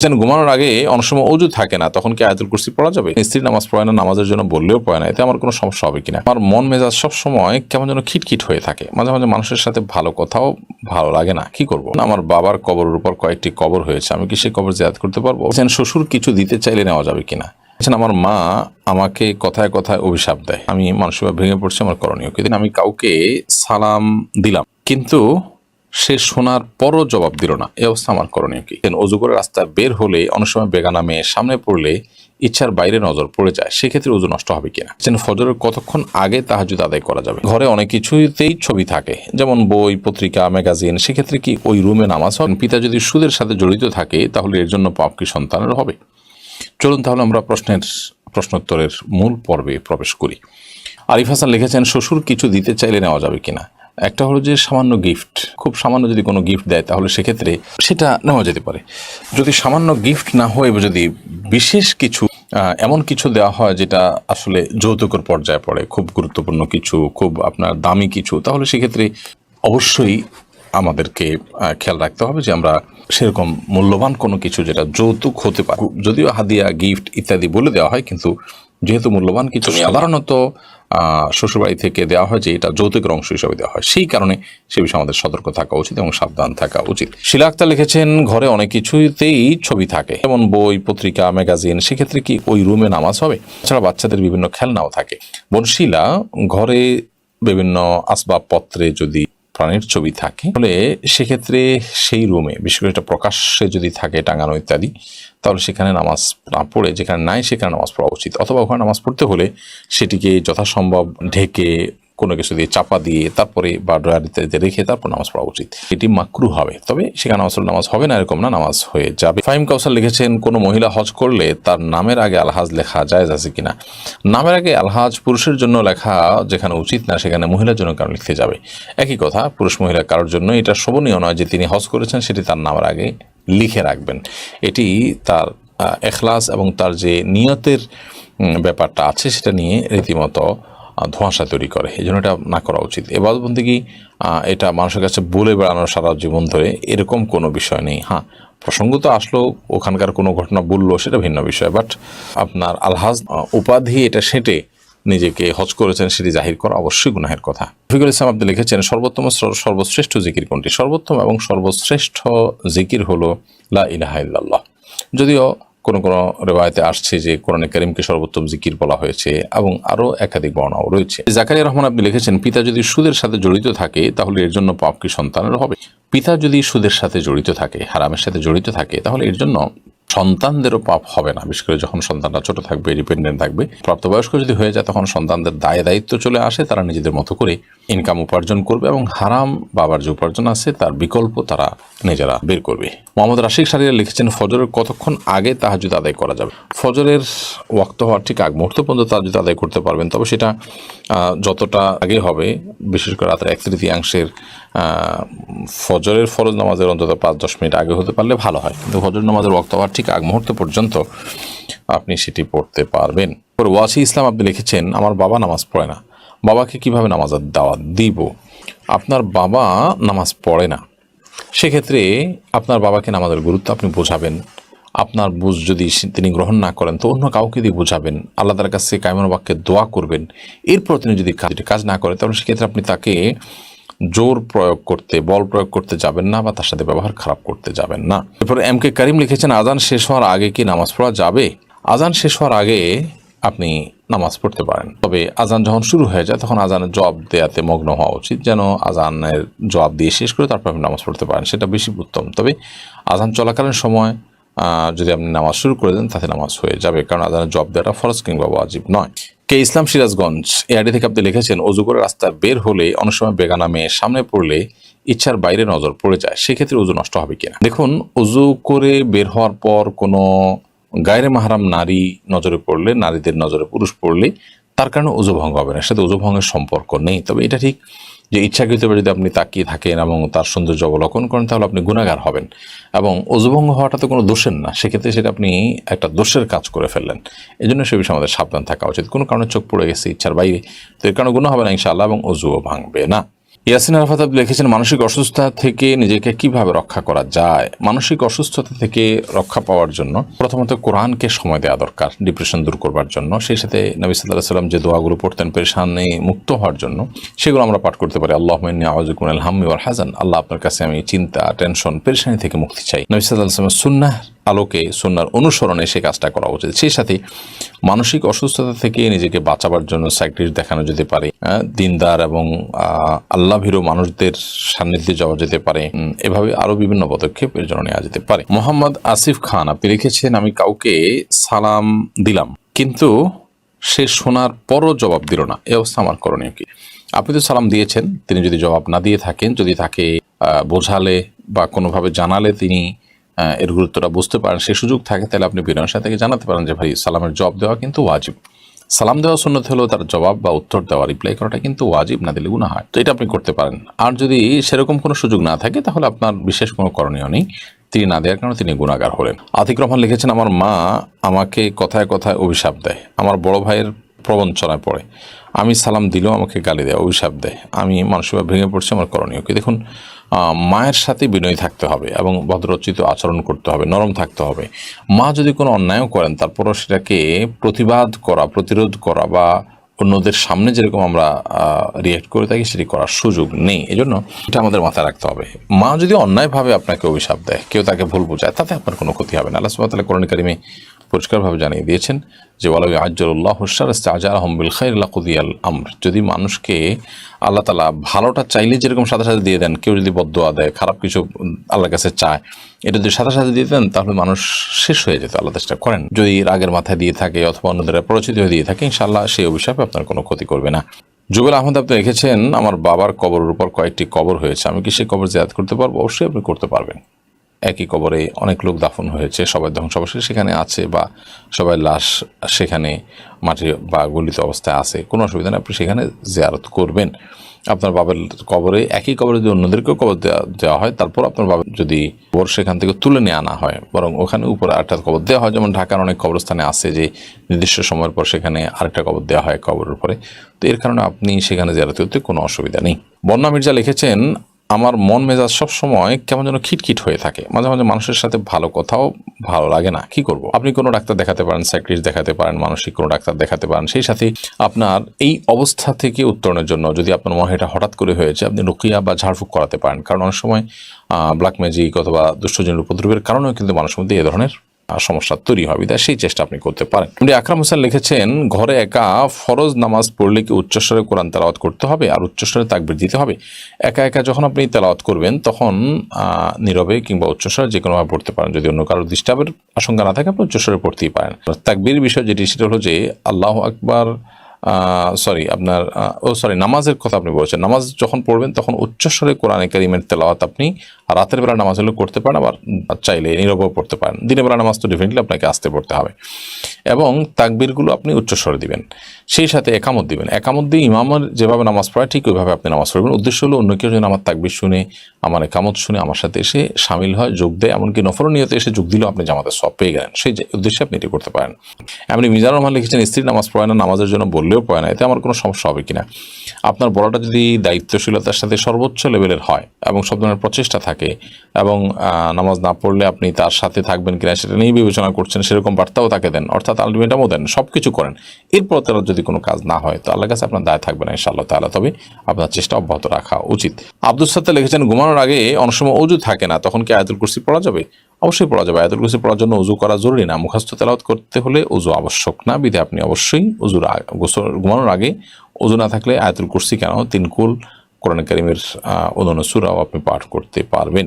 যেন ঘুমানোর আগে অনেক সময় অজু থাকে না, তখন কি আয়াতুল কুরসি পড়া যাবে? স্ত্রী নামাজ পড়ে না, নামাজের জন্য বললেও পড়ে না, এতে আমার কোনো সমস্যা হবে কিনা? আমার মন মেজাজ সব সময় কেমন যেন খিটখিট হয়ে থাকে, মাঝে মাঝে মানুষের সাথে ভালো কথাও ভালো লাগে না, কি করব? আমার বাবার কবরের উপর কয়েকটি কবর হয়েছে, আমি কি সেই কবর জিয়ারত করতে পারবো? যেন শ্বশুর কিছু দিতে চাইলে নেওয়া যাবে কিনা? আমার মা আমাকে কথায় কথায় অভিশাপ দেয়, আমি মানসিকভাবে ভেঙে পড়ছি, আমার করণীয় কি? আমি কাউকে সালাম দিলাম, কিন্তু সে শোনার পরও জবাব দিল না, এই অবস্থা আমার করণীয় কি? অজু করে রাস্তায় বের হলে অনেক সময় বেগানা মেয়ে সামনে পড়লে ইচ্ছার বাইরে নজর পড়ে যায়, সেক্ষেত্রে ওযু নষ্ট হবে কিনা? ফজরের কতক্ষণ আগে তাহাজ্জুদ আদায় করা যাবে? ঘরে অনেক কিছুতেই ছবি থাকে, যেমন বই, পত্রিকা, ম্যাগাজিন, সেক্ষেত্রে কি ওই রুমে নামাজ হবে? পিতা যদি সুদের সাথে জড়িত থাকে তাহলে এর জন্য পাপ কি সন্তানের হবে? চলুন তাহলে আমরা প্রশ্নোত্তরের মূল পর্বে প্রবেশ করি। আরিফ হাসান লিখেছেন, শ্বশুর কিছু দিতে চাইলে নেওয়া যাবে কিনা? একটা হলো যে সামান্য গিফট, খুব সামান্য যদি কোনো গিফট দেয় তাহলে সেক্ষেত্রে সেটা নেওয়া যেতে পারে। যদি সামান্য গিফট না হয়ে যদি বিশেষ কিছু এমন কিছু দেওয়া হয় যেটা আসলে যৌতুকের পর্যায়ে পড়ে, খুব গুরুত্বপূর্ণ কিছু, খুব আপনার দামি কিছু, তাহলে সেক্ষেত্রে অবশ্যই আমাদেরকে খেয়াল রাখতে হবে যে আমরা সেরকম মূল্যবান কোনো কিছু যেটা যৌতুক হতে পারে, যদিও হাদিয়া, গিফট ইত্যাদি বলে দেওয়া হয়, কিন্তু যেহেতু মূল্যবান কিছু সাধারণত শ্বশুরবাড়ি থেকে দেওয়া হয় যে এটা যৌতুকের অংশ হিসাবে দেওয়া হয়, সেই কারণে সে বিষয়ে আমাদের সতর্ক থাকা উচিত এবং সাবধান থাকা উচিত। শিলা আক্তার লিখেছেন, ঘরে অনেক কিছুতেই ছবি থাকে, যেমন বই, পত্রিকা, ম্যাগাজিন, সেক্ষেত্রে কি ওই রুমে নামাজ হবে? এছাড়া বাচ্চাদের বিভিন্ন খেলনাও থাকে। বোন শিলা, ঘরে বিভিন্ন আসবাবপত্রে যদি প্রাণীর ছবি থাকে তাহলে সেক্ষেত্রে সেই রুমে, বিশেষ করে এটা প্রকাশ্যে যদি থাকে টাঙানো ইত্যাদি, তাহলে সেখানে নামাজ না পড়ে, যেখানে নাই সেখানে নামাজ পড়া উচিত। অথবা ওখানে নামাজ পড়তে হলে সেটিকে যথাসম্ভব ঢেকে কোনো কিছু দিয়ে চাপা দিয়ে তারপরে বা ড্রয়ার ইত্যাদিতে রেখে তারপর নামাজ পড়া উচিত। এটি মাকরুহ হবে, তবে সেখানে আসলে নামাজ হবে না এরকম না, নামাজ হয়ে যাবে। ফাহিম কাউসার লিখেছেন, কোনো মহিলা হজ করলে তার নামের আগে আলহাজ লেখা জায়েজ আছে কিনা? নামের আগে আলহাজ পুরুষের জন্য লেখা যেখানে উচিত না সেখানে মহিলার জন্য কারণ লিখতে যাবে? একই কথা, পুরুষ মহিলা কারোর জন্য এটা শোভনীয় নয় যে তিনি হজ করেছেন সেটি তার নামের আগে লিখে রাখবেন। এটি তার এখলাস এবং তার যে নিয়তের ব্যাপারটা আছে সেটা নিয়ে রীতিমতো ধোঁয়াশা তৈরি করে, এই জন্য এটা না করা উচিত। ইবাদত বন্দেগী এটা মানুষের কাছে বলে বেড়ানোর সারা জীবন ধরে এরকম কোনো বিষয় নেই। হ্যাঁ, প্রসঙ্গ তো আসলো, ওখানকার কোনো ঘটনা বললো, সেটা ভিন্ন বিষয়, বাট আপনার আলহাজ উপাধি এটা সেটে নিজেকে হজ করেছেন সেটি জাহির করা অবশ্যই গুনাহের কথা। রফিকুল ইসলাম আপনি লিখেছেন, সর্বশ্রেষ্ঠ জিকির কোনটি? সর্বোত্তম এবং সর্বশ্রেষ্ঠ জিকির হলো লা ইলাহা ইল্লাল্লাহ। যদিও কোনো কোনো রেওয়ায়েতে আসছে যে কোরআনে কারীমকে সর্বোত্তম জিকির বলা হয়েছে এবং আরও একাধিক বর্ণনাও রয়েছে। জাকারিয়া রহমান আপনি লিখেছেন, পিতা যদি সুদের সাথে জড়িত থাকে তাহলে এর জন্য পাপ কি সন্তানের হবে? পিতা যদি সুদের সাথে জড়িত থাকে, হারামের সাথে জড়িত থাকে, তাহলে এর জন্য সন্তানদেরও পাপ হবে না, বিশেষ করে যখন সন্তানরা ছোট থাকবে, ডিপেন্ডেন্ট থাকবে। প্রাপ্তবয়স্ক যদি হয়ে যায় তখন সন্তানদের দায় দায়িত্ব চলে আসে, তারা নিজেদের মতো করে ইনকাম উপার্জন করবে এবং হারাম বাবার যে উপার্জন আছে তার বিকল্প তারা নিজেরা বের করবে। মোহাম্মদ রাশিক সারিয়া লিখেছেন, ফজরের কতক্ষণ আগে তাহাজ্জুদ আদায় করা যাবে? ফজরের ওয়াক্ত হওয়ার ঠিক আগ মুহূর্ত পর্যন্ত তাহাজ্জুদ আদায় করতে পারবেন, তবে সেটা যতটা আগে হবে, বিশেষ করে রাতের 1/3 ফজরের ফরজ নামাজের অন্তত 5-10 মিনিট আগে হতে পারলে ভালো হয়, কিন্তু ফজর নামাজের ওয়াক্ত হওয়ার ঠিক আগ মুহূর্ত পর্যন্ত আপনি সেটি পড়তে পারবেন। ওয়াসি ইসলাম আপনি লিখেছেন, আমার বাবা নামাজ পড়ে না, বাবাকে কিভাবে নামাজের দাওয়াত দিব? আপনার বাবা নামাজ পড়ে না, সেক্ষেত্রে আপনার বাবাকে নামাজের গুরুত্ব আপনি বোঝাবেন। আপনার বুঝ যদি তিনি গ্রহণ না করেন তো অন্য কাউকে দিয়ে বোঝাবেন, আল্লাহর কাছে কায়মন বাক্যে দোয়া করবেন। এরপর তিনি যদি কাজ না করে তাহলে সেক্ষেত্রে আপনি তাকে জোর প্রয়োগ করতে, বল প্রয়োগ করতে যাবেন না বা তার সাথে ব্যবহার খারাপ করতে যাবেন না। এরপরে এম কে করিম লিখেছেন, আজান শেষ হওয়ার আগে কি নামাজ পড়া যাবে? আজান শেষ হওয়ার আগে আপনি নামাজ পড়তে পারেন, তবে আজান যখন শুরু হয়ে যায় তখন আজানের জবাব দেওয়াতে মগ্ন হওয়া উচিত, যেন আজানের জবাব দিয়ে শেষ করে তারপর আপনি নামাজ পড়তে পারেন, সেটা বেশি উত্তম। তবে আজান চলাকালীন সময় যদি আপনি নামাজ শুরু করে দেন তাতে নামাজ হয়ে যাবে, কারণ আজানের জবাব দেওয়াটা ফরজ কিংবা ওয়াজিব নয়। কে ইসলাম সিরাজগঞ্জ এআইডি থেকে আপনি লিখেছেন, অজু করে রাস্তায় বের হলে অনেক সময় বেগানা মেয়ে সামনে পড়লে ইচ্ছার বাইরে নজর পড়ে যায়, সেক্ষেত্রে অজু নষ্ট হবে কিনা? দেখুন, অজু করে বের হওয়ার পর কোনো গায়রে মাহরাম নারী নজরে পড়লে, নারীদের নজরে পুরুষ পড়লে তার কারণে অজু ভঙ্গ হবে না, সাথে অজু ভঙ্গের সম্পর্ক নেই। তবে এটা ঠিক যে ইচ্ছাকৃতভাবে যদি আপনি তাকিয়ে থাকেন এবং তার সৌন্দর্য অবলোকন করেন তাহলে আপনি গুনাহগার হবেন, এবং অজুভঙ্গ হওয়াটা তো কোনো দোষের না, সেক্ষেত্রে সেটা আপনি একটা দোষের কাজ করে ফেললেন। এই জন্য সে বিষয়ে আমাদের সাবধান থাকা উচিত। কোনো কারণে চোখ পড়ে গেছে ইচ্ছার বাইরে, তো এর কারণে গুনাহ হবে না ইনশাআল্লাহ, এবং অজুও ভাঙবে না। ইয়াসিন আরাফাত আপনি লিখেছেন, মানসিক অসুস্থতা থেকে নিজেকে কিভাবে রক্ষা করা যায়। মানসিক অসুস্থতা থেকে রক্ষা পাওয়ার জন্য প্রথমত কোরআনকে সময় দেওয়া দরকার ডিপ্রেশন দূর করবার জন্য। সেই সাথে নবী সাল্লাল্লাহু আলাইহি ওয়াসাল্লাম যে দোয়াগুলো পড়তেন পেরেশানি মুক্ত হওয়ার জন্য, সেগুলো আমরা পাঠ করতে পারি। আল্লাহুম্মা ইন্নী আউযু বিকা মিনাল হাম্মি ওয়াল হাযান, আল্লাহ আপনার কাছে আমি চিন্তা, টেনশন, পেরেশানি থেকে মুক্তি চাই। নবী সাল্লাল্লাহু আলাইহি ওয়াসাল্লামের সুন্নাহ আলোকে, সুন্নাহর অনুসরণে সে কাজটা করা উচিত। সেই সাথে মানসিক অসুস্থতা থেকে নিজেকে বাঁচাবার জন্য সাইকিয়াট্রিস্ট দেখানো যেতে পারে, দিনদার এবং আল্লাহ ভীরু মানুষদের সান্নিধ্যে যাওয়া যেতে পারে। এভাবে আরো বিভিন্ন পদক্ষেপ এর জন্য নেওয়া যেতে পারে। মোহাম্মদ আসিফ খান আপনি লিখেছেন, আমি কাউকে সালাম দিলাম কিন্তু সে শোনার পরও জবাব দিল না, এই অবস্থা আমার করণীয় কি? আপনি তো সালাম দিয়েছেন, তিনি যদি জবাব না দিয়ে থাকেন, যদি তাকে বোঝালে বা কোনোভাবে জানালে তিনি এর গুরুত্বটা বুঝতে পারেন, সে সুযোগ থাকে, তাহলে আপনি বিনয়ের সাথে জানাতে পারেন যে ভাই সালামের জবাব দেওয়া কিন্তু ওয়াজিব। সালাম দেওয়া সুন্নত হলেও তার জবাব বা উত্তর দেওয়া, রিপ্লাই করাটা কিন্তু ওয়াজিব, না দিলে গুনাহ হয়। তো এটা আপনি করতে পারেন। আর যদি সেরকম কোনো সুযোগ না থাকে তাহলে আপনার বিশেষ কোনো করণীয় নেই, তিনি না দেওয়ার কারণে তিনি গুনাহগার হলেন। আতিক রহমান লিখেছেন, আমার মা আমাকে কথায় কথায় অভিশাপ দেয়, আমার বড় ভাইয়ের প্রবঞ্চনায় পড়ে, আমি সালাম দিলেও আমাকে গালি দেয়, অভিশাপ দেয়, আমি মানসিকভাবে ভেঙে পড়ছি, আমার করণীয় কি? দেখুন, মায়ের সাথে বিনয়ী থাকতে হবে এবং ভদ্রোচিত আচরণ করতে হবে, নরম থাকতে হবে। মা যদি কোনো অন্যায়ও করেন তারপরও সেটাকে প্রতিবাদ করা, প্রতিরোধ করা বা অন্যদের সামনে যেরকম আমরা রিয়েক্ট করে থাকি সেটি করার সুযোগ নেই। এজন্য এটা আমাদের মাথায় রাখতে হবে। মা যদি অন্যায়ভাবে আপনাকে অভিশাপ দেয়, কেউ তাকে ভুল বোঝায়, তাতে আপনার কোনো ক্ষতি হবে না। আল্লাহ সুবহানাহু ওয়া তাআলা কোরআন কারীমে পরিষ্কারভাবে জানিয়ে দিয়েছেন যে ওয়ালাউ ইয়াজ্জালুল্লাহু আশ-শাররা ইসতা'জালাহুম বিল খাইরি লাকুদিয়াল আমর। যদি মানুষকে আল্লাহ তাআলা ভালোটা চাইলে যেরকম সাথে সাথে দিয়ে দেন, কেউ যদি বদদোয়া দেয়, খারাপ কিছু আল্লাহর কাছে চায়, এটা যদি সাথে সাথে দিয়ে দেন তাহলে মানুষ শেষ হয়ে যেত। আল্লাহ চেষ্টা করেন, যদি রাগের মাথায় দিয়ে থাকে অথবা অন্যদের পরিচিত হয়ে দিয়ে থাকে, ইনশাআল্লাহ সেই অভিশাপে আপনার কোনো ক্ষতি করবে না। জুবেল আহমদ আপনি লিখেছেন, আমার বাবার কবরের উপর কয়েকটি কবর হয়েছে, আমি কি সেই কবর জিয়ারত করতে পারবো? অবশ্যই আপনি করতে পারবেন। একই কবরে অনেক লোক দাফন হয়েছে, সবাই ধ্বংসাবশেষ সেখানে আছে বা সবাই লাশ সেখানে মাটি বা গলিত অবস্থায় আছে, কোনো অসুবিধা নেই, আপনি সেখানে জিয়ারত করবেন। আপনার বাবার কবরে, একই কবরে যদি অন্যদেরকেও কবর দেওয়া হয়, তারপর আপনার বাবা যদি কবর সেখান থেকে তুলে নিয়ে আনা হয়, বরং ওখানে উপরে আরেকটা কবর দেওয়া হয়, যেমন ঢাকার অনেক কবরস্থানে আছে যে নির্দিষ্ট সময়ের পর সেখানে আরেকটা কবর দেওয়া হয় কবরের উপরে। তো এর কারণে আপনি সেখানে জিয়ারত করতে কোনো অসুবিধা নেই। বন্যা মির্জা লিখেছেন, আমার মন মেজাজ সব সময় কেমন যেন খিটখিট হয়ে থাকে, মাঝে মাঝে মানুষের সাথে ভালো কথাও ভালো লাগে না, কি করব? আপনি কোনো ডাক্তার দেখাতে পারেন, সাইকিয়াট্রিস্ট দেখাতে পারেন, মানসিক কোনো ডাক্তার দেখাতে পারেন। সেই সাথে আপনার এই অবস্থা থেকে উত্তরণের জন্য যদি আপনার মনে হয় এটা হঠাৎ করে হয়েছে, আপনি রুকিয়া বা ঝাড়ফুঁক করাতে পারেন। কারণ অনেক সময় ব্ল্যাক ম্যাজিক অথবা দুষ্টজনের উপদ্রবের কারণেও কিন্তু মানুষের মধ্যে এ ধরনের সমস্যা তৈরি হবে, তাই সেই চেষ্টা আপনি করতে পারেন। আকরাম হোসেন লিখেছেন, ঘরে একা ফরজ নামাজ পড়লে কি উচ্চস্বরে কোরআন তেলাওয়াত করতে হবে আর উচ্চস্বরে তাকবীর দিতে হবে? একা একা যখন আপনি তেলাওয়াত করবেন তখন নীরবে কিংবা উচ্চস্বরে যে কোনোভাবে পড়তে পারেন। যদি অন্য কারো ডিস্টার্বের আশঙ্কা না থাকে আপনি উচ্চস্বরে পড়তেই পারেন। তাকবীর বিষয় যেটি, সেটা হলো যে আল্লাহু আকবার, নামাজের কথা আপনি বলেছেন। নামাজ যখন পড়বেন তখন উচ্চস্বরে কোরআনে কারীমের তেলাওয়াত আপনি রাতের বেলা নামাজ হলে করতে পারেন, আবার চাইলে নীরবেও পড়তে পারেন। দিনের বেলা নামাজ তো ডেফিনেটলি আপনাকে আস্তে পড়তে হবে এবং তাকবীরগুলো আপনি উচ্চস্বরে দিবেন। সেই সাথে একামত দিবেন। একামত দিয়ে ইমামের যেভাবে নামাজ পড়ায় ঠিক ওইভাবে আপনি নামাজ পড়বেন। উদ্দেশ্য হলো অন্য কেউ যেন আমার তাকবীর শুনে, আমার একামত শুনে আমার সাথে এসে সামিল হয়, যোগ দেয়, এমনকি নফল নিয়তে এসে যোগ দিলেও আপনি জামাতের সওয়াব পেয়ে গেলেন। সেই উদ্দেশ্যে আপনি এটি করতে পারেন। এমনি মিজানুর রহমান লিখেছেন, স্ত্রী নামাজ পড়ে না, নামাজের জন্য বললেও পড়ে না, এতে আমার কোনো সমস্যা হবে কিনা? আপনার বলাটা যদি দায়িত্বশীলতার সাথে সর্বোচ্চ লেভেলের হয় এবং সব ধরনের প্রচেষ্টা থাকে এবং নামাজ না পড়লে আপনি তার সাথে থাকবেন কিনা সেটা নিয়ে বিবেচনা করছেন, সেরকম বার্তাও তাকে দেন, অর্থাৎ আলটিমেটামও দেন, সব কিছু করেন, এরপর তারা যদি কোনো কাজ না হয় তো আল্লাহর কাছে আপনার দায় থাকবে না ইনশাআল্লাহ তাআলা, তবে আপনার চেষ্টা অব্যাহত রাখা উচিত। আব্দুল সাত্তার লিখেছেন, ঘুমানোর আগে অনেক সময় ওযু থাকে না, তখন কি আয়াতুল কুরসি পড়া যাবে? অবশ্যই পড়া যাবে। আয়াতুল কুরসি পড়ার জন্য ওযু করা জরুরি না, মুখস্থ তেলাওয়াত করতে হলে ওযু আবশ্যক না, বিধায় আপনি অবশ্যই ঘুমানোর আগে ওযু না থাকলে আয়াতুল কুরসি কেন 3 কুল কোরআন কারীমের অন্যান্য সূরাও আপনি পাঠ করতে পারবেন।